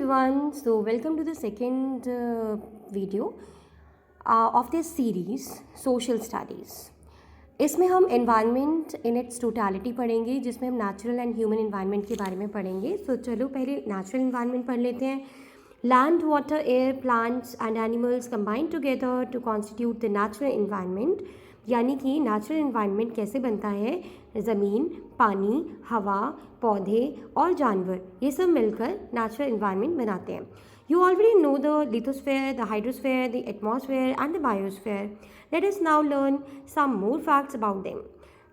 everyone. So welcome to the second video of this series social studies. इसमें हम environment in its totality पढ़ेंगे, जिसमें हम natural and human environment के बारे में पढ़ेंगे. So चलो पहले natural environment पढ़ लेते हैं. Land, water, air, plants and animals combine together to constitute the natural environment. यानी कि नेचुरल इन्वायरमेंट कैसे बनता है. ज़मीन, पानी, हवा, पौधे और जानवर, ये सब मिलकर नेचुरल इन्वायरमेंट बनाते हैं. You already know the lithosphere, the hydrosphere, the atmosphere and the biosphere. Let us now learn some more facts about them.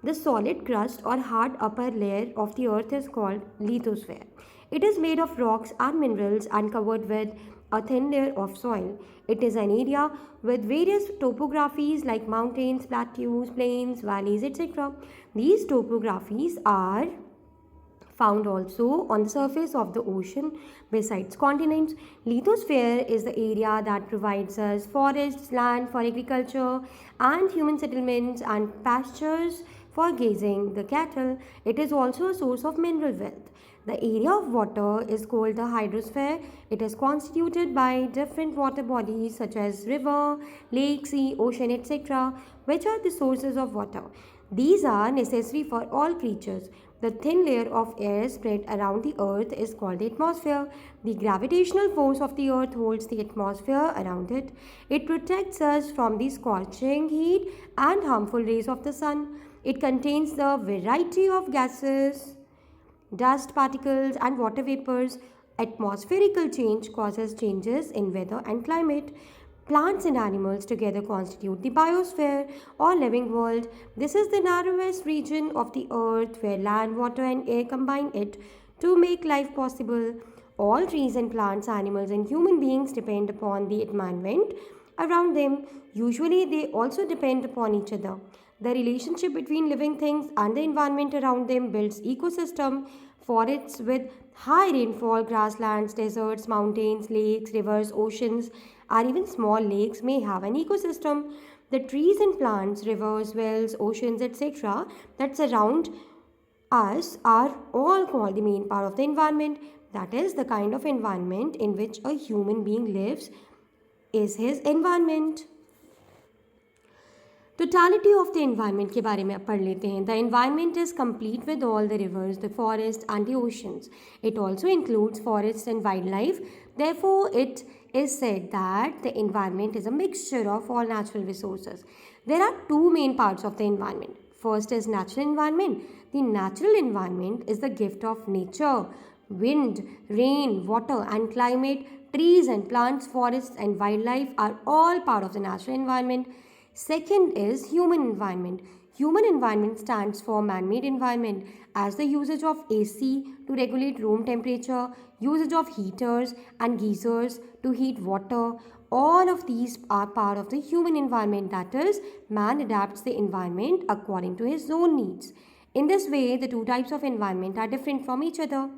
The solid crust or hard upper layer of the earth is called lithosphere. It is made of rocks and minerals and covered with a thin layer of soil. It is an area with various topographies like mountains, plateaus, plains, valleys, etc. These topographies are found also on the surface of the ocean besides continents. Lithosphere is the area that provides us forests, land for agriculture and human settlements and pastures for grazing the cattle. It is also a source of mineral wealth. The area of water is called the hydrosphere. It is constituted by different water bodies such as river, lake, sea, ocean, etc., which are the sources of water. These are necessary for all creatures. The thin layer of air spread around the earth is called the atmosphere. The gravitational force of the earth holds the atmosphere around it. It protects us from the scorching heat and harmful rays of the sun. It contains the variety of gases, dust particles and water vapors. Atmospherical change causes changes in weather and climate. Plants and animals together constitute the biosphere or living world. This is the narrowest region of the earth where land, water and air combine it to make life possible. All trees and plants, animals and human beings depend upon the environment around them. Usually they also depend upon each other. The relationship between living things and the environment around them builds ecosystem. Forests with high rainfall, grasslands, deserts, mountains, lakes, rivers, oceans, or even small lakes may have an ecosystem. The trees and plants, rivers, wells, oceans, etc. that surround us are all called the main part of the environment. That is, the kind of environment in which a human being lives is his environment. Totality of the environment के बारे में पढ़ लेते हैं. The environment is complete with all the rivers, the forests and the oceans. It also includes forests and wildlife. Therefore, it is said that the environment is a mixture of all natural resources. There are two main parts of the environment. First is natural environment. The natural environment is the gift of nature. Wind, rain, water and climate, trees and plants, forests and wildlife are all part of the natural environment. Second is human environment. Human environment stands for man-made environment, as the usage of AC to regulate room temperature, usage of heaters and geysers to heat water. All of these are part of the human environment. That is, man adapts the environment according to his own needs. In this way, the two types of environment are different from each other.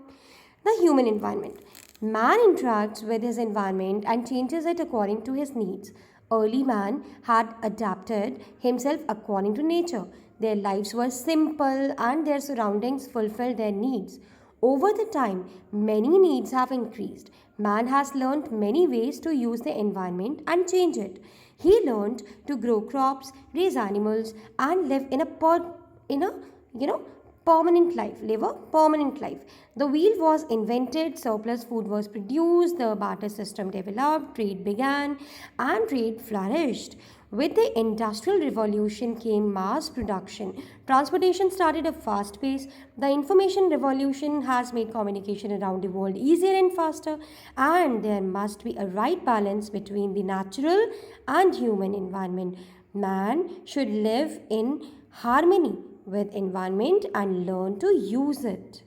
The human environment. Man interacts with his environment and changes it according to his needs. Early man had adapted himself according to nature. Their lives were simple and their surroundings fulfilled their needs. Over the time, many needs have increased. Man has learned many ways to use the environment and change it. He learned to grow crops, raise animals, and live in a permanent life. The wheel was invented, surplus food was produced, the barter system developed, trade began, and trade flourished. With the Industrial Revolution came mass production. Transportation started a fast pace. The Information Revolution has made communication around the world easier and faster, and there must be a right balance between the natural and human environment. Man should live in harmony with environment and learn to use it.